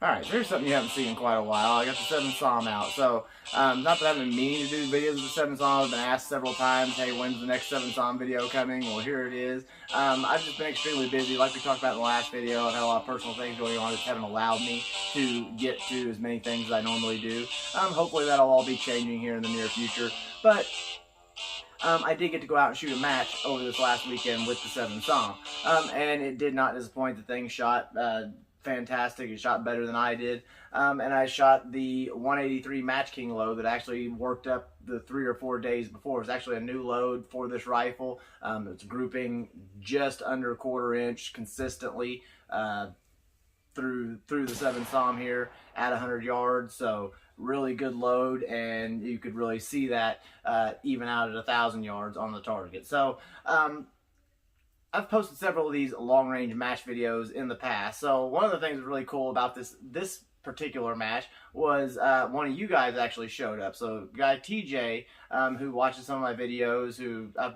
Alright, here's something you haven't seen in quite a while. I got the 7 SAUM out. So, not that I've been meaning to do videos with the 7 SAUM. I've been asked several times, hey, when's the next 7 SAUM video coming? Well, here it is. I've just been extremely busy. Like we talked about in the last video, I've had a lot of personal things going on that haven't allowed me to get to as many things as I normally do. Hopefully that'll all be changing here in the near future. But I did get to go out and shoot a match over this last weekend with the 7 SAUM. And it did not disappoint. The thing shot fantastic. It shot better than I did. And I shot the 183 Match King load that actually worked up the 3 or 4 days before. It was actually a new load for this rifle. It's grouping just under 1/4 inch consistently through the 7 SAUM here at 100 yards. So really good load, and you could really see that even out at 1,000 yards on the target. So I've posted several of these long-range match videos in the past. So one of the things that's really cool about this particular match was one of you guys actually showed up. So guy TJ, who watches some of my videos,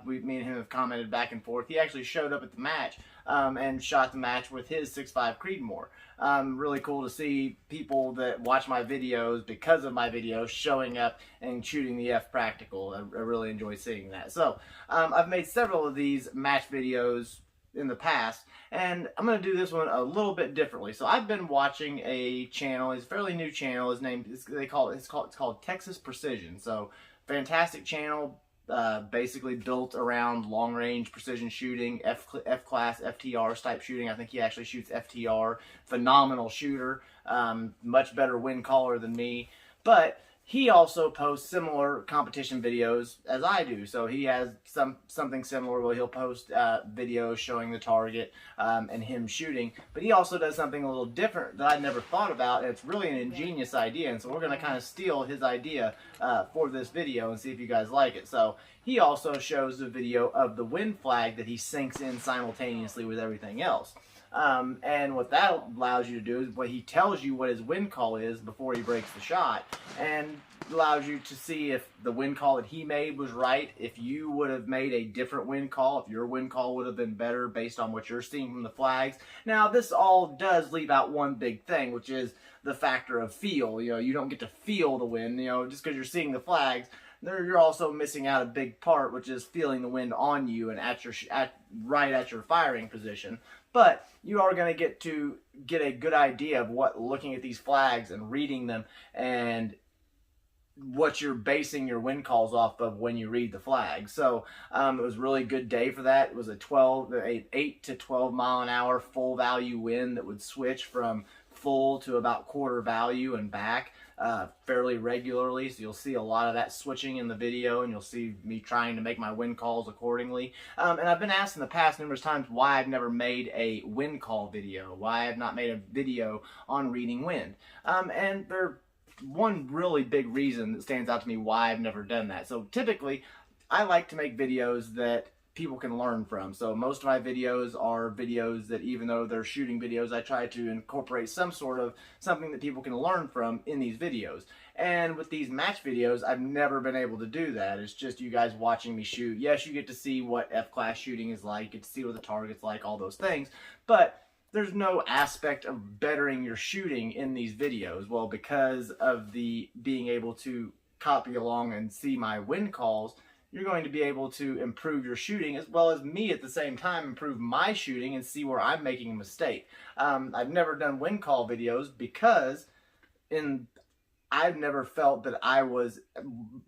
me and him have commented back and forth, he actually showed up at the match and shot the match with his 6.5 Creedmoor. Really cool to see people that watch my videos because of my videos showing up and shooting the F practical. I really enjoy seeing that. So I've made several of these match videos in the past, and I'm going to do this one a little bit differently. So I've been watching a channel. It's a fairly new channel. His name is, it's called Texas Precision. So fantastic channel, basically built around long range precision shooting, F class FTR type shooting. I think he actually shoots FTR. Phenomenal shooter, much better wind caller than me, but he also posts similar competition videos as I do. So he has something similar where he'll post videos showing the target and him shooting. But he also does something a little different that I never thought about, and it's really an ingenious idea. And so we're going to kind of steal his idea for this video and see if you guys like it. So he also shows a video of the wind flag that he syncs in simultaneously with everything else. And what that allows you to do is what he tells you what his wind call is before he breaks the shot, and allows you to see if the wind call that he made was right, if you would have made a different wind call, if your wind call would have been better based on what you're seeing from the flags. Now, this all does leave out one big thing, which is the factor of feel. You know, you don't get to feel the wind, you know, just because you're seeing the flags. You're also missing out a big part, which is feeling the wind on you and right at your firing position. But you are going to get a good idea of what looking at these flags and reading them and what you're basing your wind calls off of when you read the flag. So it was a really good day for that. It was an 8 to 12 mile an hour full value wind that would switch from full to about quarter value and back fairly regularly. So you'll see a lot of that switching in the video, and you'll see me trying to make my wind calls accordingly. And I've been asked in the past numerous times why I've never made a wind call video, why I've not made a video on reading wind. And there's one really big reason that stands out to me why I've never done that. So typically, I like to make videos that people can learn from. So most of my videos are videos that, even though they're shooting videos, I try to incorporate something that people can learn from in these videos. And with these match videos, I've never been able to do that. It's just you guys watching me shoot. Yes, you get to see what F-class shooting is like, get to see what the target's like, all those things, but there's no aspect of bettering your shooting in these videos. Well, because of the being able to copy along and see my wind calls, you're going to be able to improve your shooting, as well as me at the same time improve my shooting and see where I'm making a mistake. I've never done wind call videos because I've never felt that I was,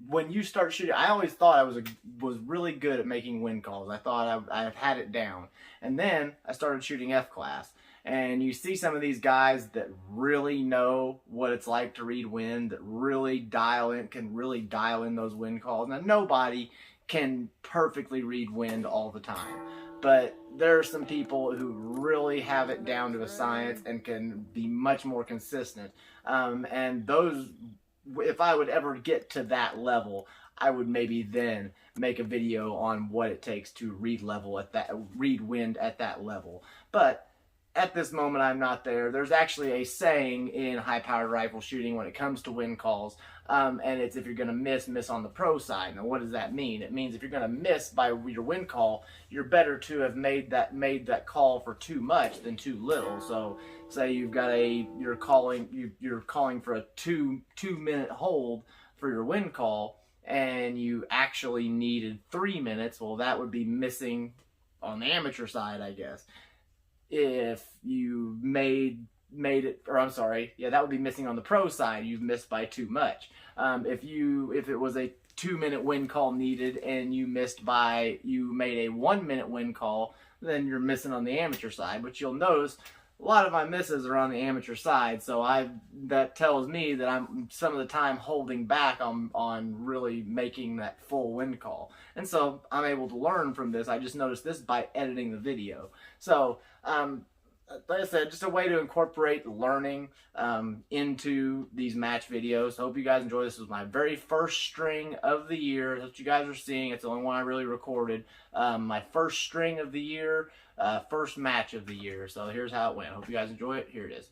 when you start shooting, I always thought I was really good at making wind calls. I thought I had it down. And then I started shooting F-class. And you see some of these guys that really know what it's like to read wind, that really can really dial in those wind calls. Now, nobody can perfectly read wind all the time, but there are some people who really have it down to a science and can be much more consistent. And those, if I would ever get to that level, I would maybe then make a video on what it takes to read wind at that level. But at this moment, I'm not there. There's actually a saying in high-powered rifle shooting when it comes to wind calls, and it's if you're going to miss on the pro side. Now, what does that mean? It means if you're going to miss by your wind call, you're better to have made that call for too much than too little. So, say you're calling for a two-minute hold for your wind call, and you actually needed 3 minutes. Well, that would be missing on the amateur side, I guess. If you made it, or I'm sorry, yeah, that would be missing on the pro side. You've missed by too much. If it was a 2-minute wind call needed and you made a 1-minute wind call, then you're missing on the amateur side. But you'll notice a lot of my misses are on the amateur side, so that tells me that I'm some of the time holding back on really making that full wind call. And so I'm able to learn from this. I just noticed this by editing the video. So like I said, just a way to incorporate learning into these match videos. So I hope you guys enjoy this. This was my very first string of the year. That's what you guys are seeing. It's the only one I really recorded. My first string of the year, first match of the year. So here's how it went. Hope you guys enjoy it. Here it is.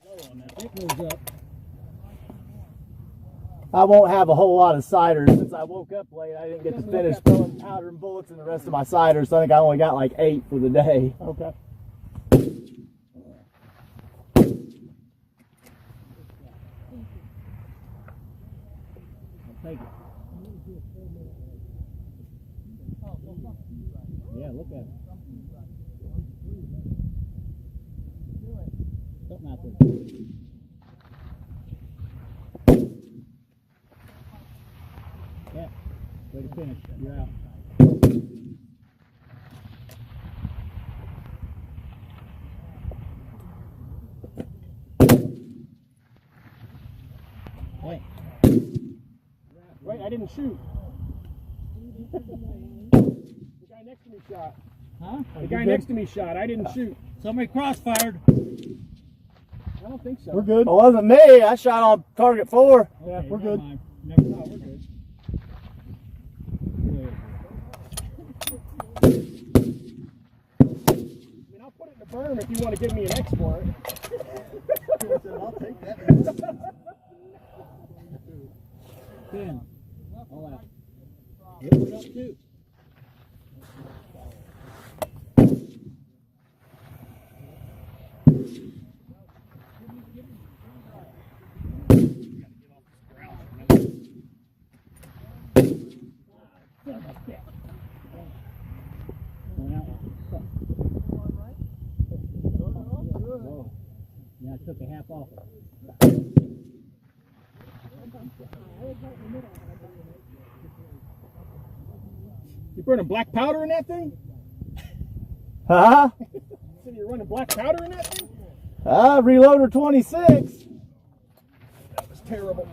I won't have a whole lot of ciders. Since I woke up late, I didn't get to finish throwing powder and bullets in the rest of my ciders. So I think I only got like 8 for the day. Okay. Take it. Yeah, look at it. Something out there. Yeah, way to finish. You're out. Wait. Wait, I didn't shoot. The guy next to me shot. Huh? The guy next to me shot. I didn't shoot. Somebody crossfired. I don't think so. We're good. It wasn't me. I shot on target 4. Yeah, okay, we're good. Never thought we're good. I mean, I'll put it in the berm if you want to give me an X for it. I'll take that. 10. All out. It went up too. Yeah, I took a half off it. You burning black powder in that thing? Huh? So you're running black powder in that thing? Reloader 26. That was terrible.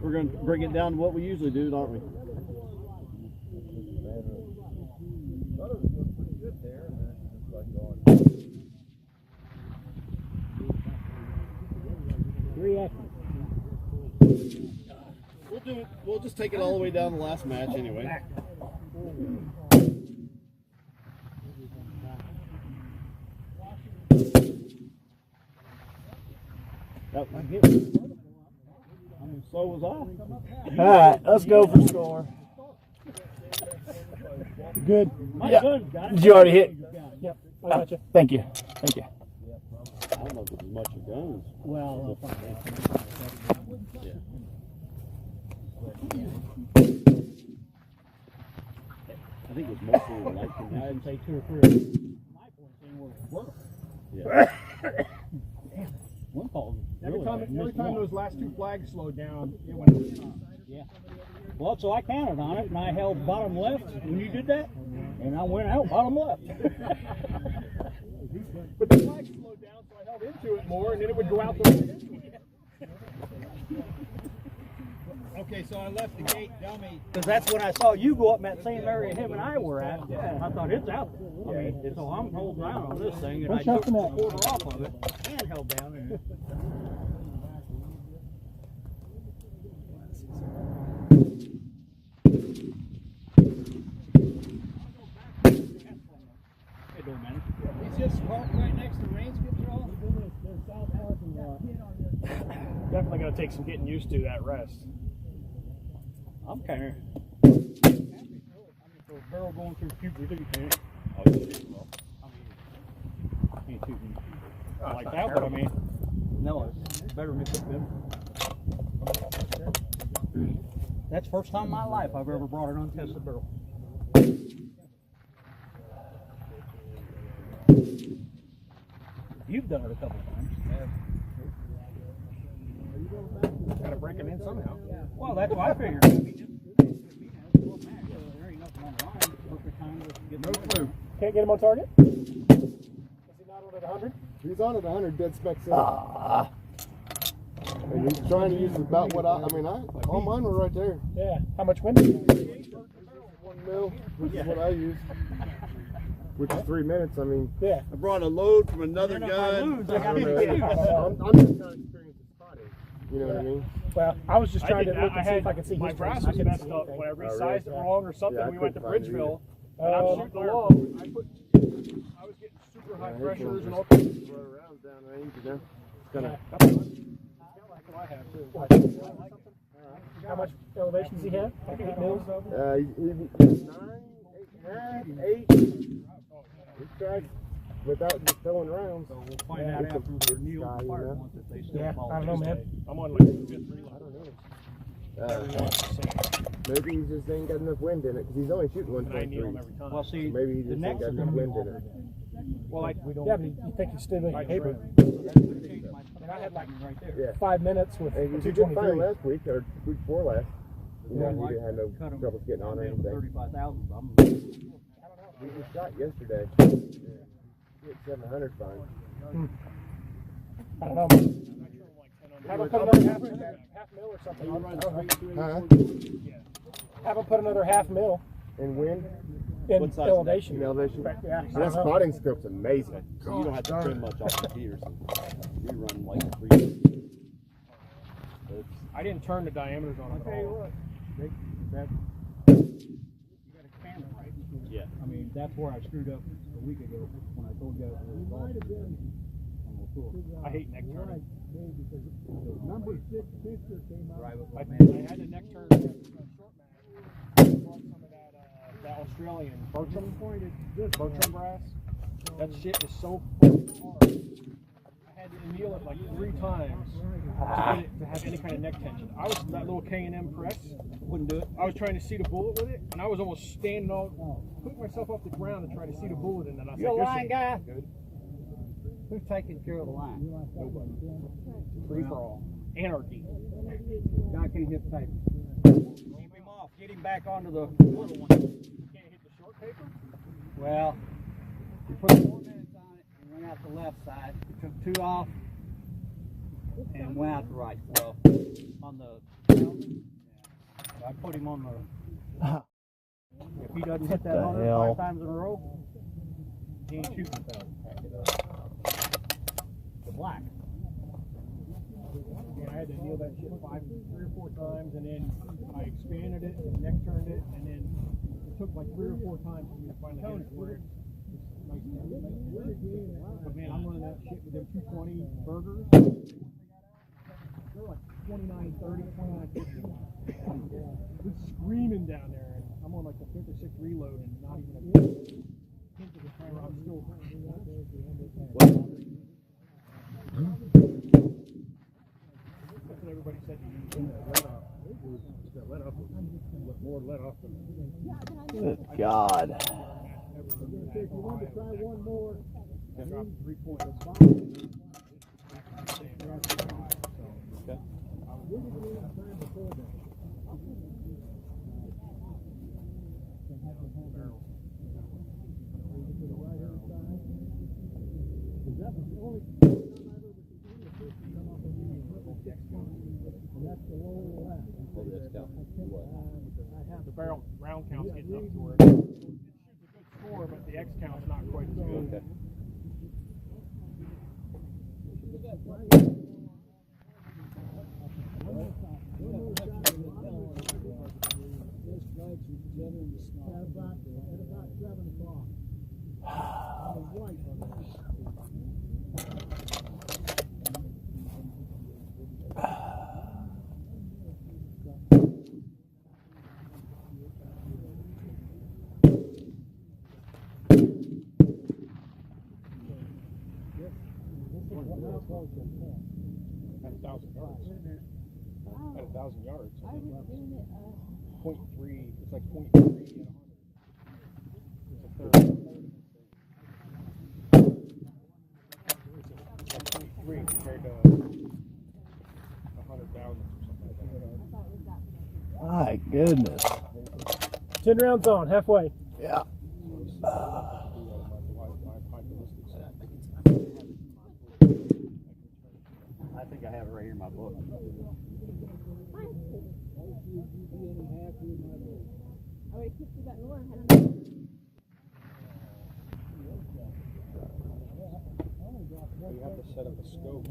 We're going to bring it down to what we usually do, aren't we? We'll do it. We'll just take it all the way down the last match anyway. So was I. All right, let's go for score. Good. Yeah. Did you already hit? Yep. I got you. Thank you. Thank you. I don't know if it's much of guns. Well, Yeah. I think it's mostly like I'd say 2 or 3. My point thing was work. yeah. One call. Every time those last 2 flags slowed down, it went over the top. Yeah. Well, so I counted on it, and I held bottom left when you did that, and I went out bottom left. out into it more, and then it would go out the way. Okay, so I left the gate dummy. Because that's when I saw you go up in that same area him and I were at. Yeah. I thought it's out there. I mean, so I'm holding around on this thing, and I took the quarter off of it and held down. And it don't matter. He's just parked right next to the range control. Definitely going to take some getting used to that rest. I'm kind of. So barrel going through puberty, man. Oh, shit, well. I ain't too Like that, but I mean, no, it's better than it's been. That's the first time in my life I've ever brought an untested barrel. You've done it a couple of times. got to break them in somehow. Well, that's what I figured. I mean, there ain't nothing on the line. Perfect time to get No clue. Can't get him on target? Is he not on at 100? He's on at 100 dead spec center. And he's trying to use about what all mine were right there. Yeah. How much wind? 1 mil, which is what I use. Which is 3 minutes. I mean, Yeah. I brought a load from another gun. I got to I'm get just trying to experience the spotting. You know what I mean? Well, I was just trying to look and see if I could see my his brass face. was I couldn't messed see up anything. when I resized really? it wrong or something. Yeah, I we went to couldn't find it Bridgeville, and Oh, I'm shooting along. I was getting super high pressures and all. Run around down range, you know? It's kind of. That's what I have too. How much elevation does he have? 8 mils? 9, 8. He strikes without just throwing rounds. So we'll find out after the Neil fire once if they still Yeah, fall I don't know, man. I'm on like the 5th reload. I don't know. Maybe he just ain't got enough wind in it because he's only shooting I kneel 123. every time. Well, see, Maybe he the just ain't next got are enough going to be wind in it. Well, Yeah, but you think he's still making paper? And I had like right there. Yeah. 5 minutes with And you did fine 223. last week or week before last. You know, you didn't have no Cut 'em troubles getting on or down to anything. 35,000. We just shot yesterday. He hit 700 fine. I don't know. Have him put another half mil or something on. I don't know. Have him put another half mil And wind? in elevation. In elevation? Yeah, I That don't know. spotting scope's amazing. So you don't have to trim much off the gears. You run like 3. I didn't turn the diameters on it at all. You got to expand it, right? Yeah. I mean, that's where I screwed up a week ago when I told you guys it was involved. I hate neck turning. Number 6 picture came out. I had the neck turn short match. I bought some of that Australian Bertram brass. That shit is so fucking hard. I had to anneal it like 3 times to get it to have any kind of neck tension. I was that little K&M press, wouldn't do it. I was trying to see the bullet with it, and I was almost standing putting myself off the ground to try to see the bullet in it. I was You a like, line guy? good. Who's taking care of the line? Free for all. Anarchy. Guy can't hit the paper. Keep him off. Get him back onto the little one. You can't hit the short paper? Well, you put 4 minutes on it and went out the left side. You took 2 off and went out the right. Well, on the I put him on the. If he doesn't hit that 105 times in a row, he ain't shooting the black. Yeah, I had to anneal that shit 3 or 4 times, and then I expanded it, and neck turned it, and then it took like 3 or 4 times for me to finally get it where it's nice and but man, I'm running that shit with them 220 burgers. They're like 29, 30, 29, 50. It's screaming down there, and I'm on like the 5th or 6th reload, and not even a hint of the timer. I'm still. That's what everybody said to you. Let up. Let up. More let up than. Good God. If you want to try one more, Drop 3 points. that was the only The barrel round count's getting up to where it shoots a good score, but the X count's not quite as good. Okay. At 1,000 yards. At 1,000 yards. I think that's 0.3. It's like 0.3 at 100. It's a third. It's like 0.3 compared to 100,000 or something like that. My goodness. 10 rounds on, halfway. Yeah. I think I have it right here in my book. You have to set up a scope.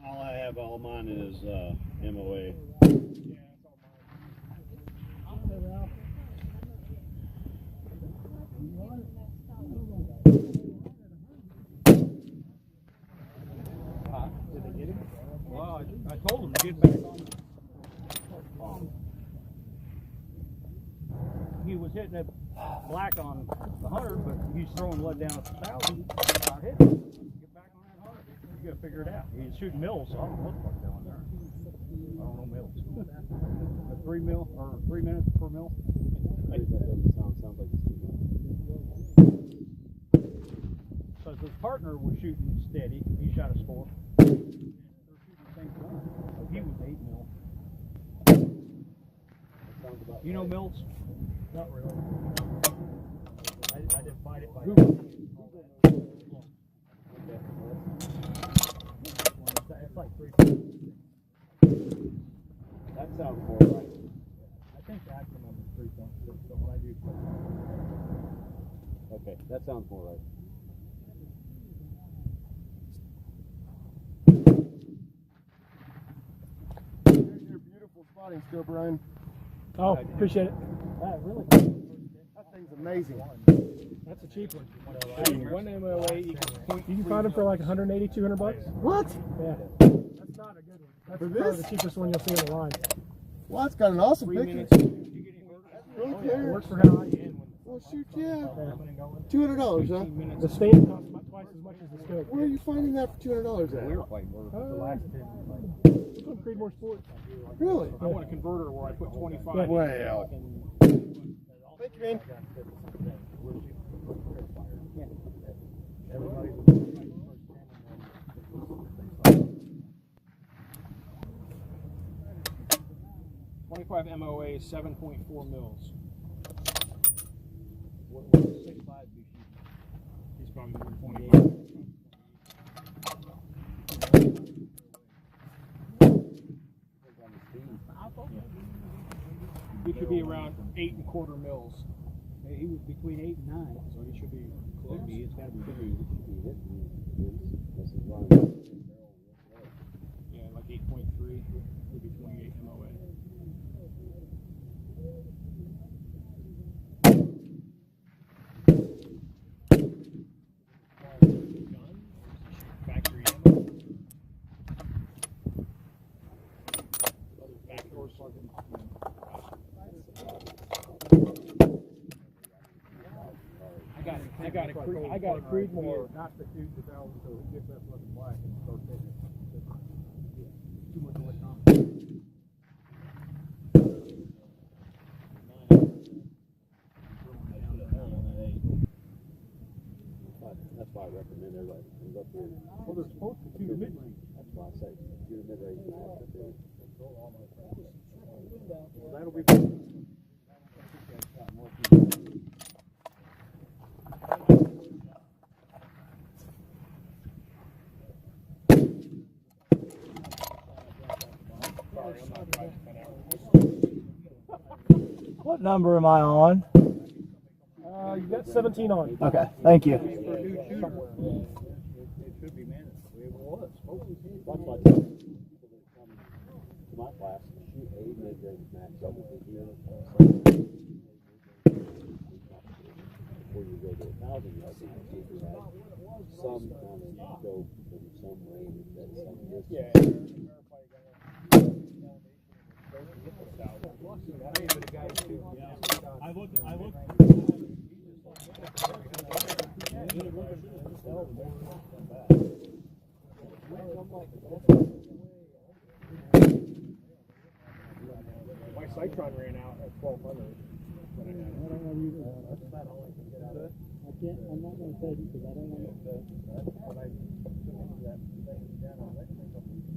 All I have, all mine is MOA. Did they get him? Well, I told him to get back on. He was hitting it black on the 100, but he's throwing lead down at the 1,000. Not hitting. Get back on that 100. You gotta figure it out. He's shooting mills, so I don't know what the fuck's down there. I don't know mills. 3 mil or 3 minutes per mil. That doesn't sound like it's too much. Because his partner was shooting steady. He shot a score. They're shooting the same thing. He was 8 mil. Sounds about You know right. mills? Not really. I divide it by. It's like 3. That sounds more right. I think the actual number is 3.6. So when I do. Okay, that sounds more right. Here's your beautiful spotting scope, Ryan. Oh, appreciate it. Really? That thing's amazing. That's a cheap one. 1 MOA equals 0.3. You can find them for like 180, 200 bucks. What? Yeah. That's not a good one. That's For probably this? the cheapest one you'll see in the line. Well, it's got an awesome 3 picture. minutes. You get inverted. Right It there. works for how I Well, shoot, yeah. Coming and going. $200, huh? 15 minutes. The stand costs about twice as much as the scope. Where are you finding that for $200 at? We were playing more. It's on Creedmoor Sports. Really? I want a converter where I put 25. Yeah. Well. Thank you, man. MOA is 7.4 mils. What would 6.5 be shooting? He's probably more than 25. He could be around 8.25 mils. Hey, he was between 8 and 9. So he should be close. Could be. It's got to be Yeah, like 8.3. Would be 28 MOA. Factory ammo. Backdoor slugging. I got a Creedmoor. Not to shoot the valve until it gets that looking black and start hitting it. too much electronics. That's why I recommend everybody comes up here. Well, they're supposed to shoot mid-range. That's why I say, you're a mid-range max. That'll be. What number am I on? You got 17 on. Okay, thank you. It should be mandatory. It was. That's why people that come to my class shoot a mid-range max double here. Before you go to 1,000 yards, you have some kind of scope and some range that some distance. I looked. My Cytron ran out at 1,200 when I had it. That's about all I can get out of it. I'm not going to say because I don't want to. When I took that thing down on that thing a couple weeks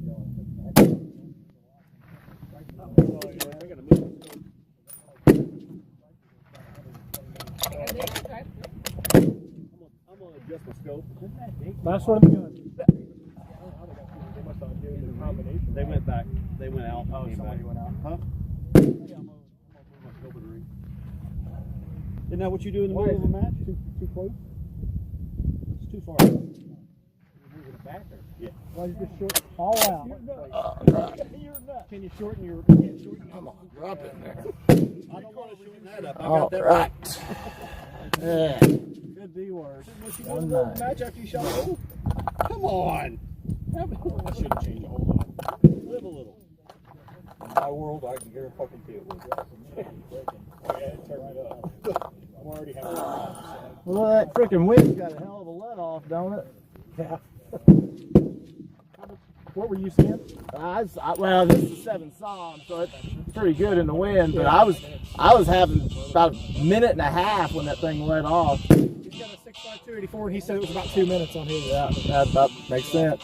ago, I got to move it. I'm gonna adjust my scope. Last one of the gun. They must have given the combination. They went back. They went out. Oh, somebody went out. Huh? Yeah, I'm gonna move my scope in the ring. Isn't that what you do in the middle of a match? Too close? It's too far. Moving it back or? Yeah. Why you just short all out? You're nuts. Can you shorten your? Come on, drop it there. I don't want to shorten that up. I got that right. Yeah. Good D word. One night. Match after you shot a hole? Come on. I shouldn't change a whole lot. Live a little. In my world, I can hear a fucking field. Oh yeah, turn it up. I'm already having. Well, that freaking wind's got a hell of a let off, don't it? Yeah. What were you saying? Well, this is 7 SAUM, so it's pretty good in the wind. But I was having about a minute and a half when that thing let off. He's got a 6.5 284, and he said it was about 2 minutes on his. Yeah, that makes sense.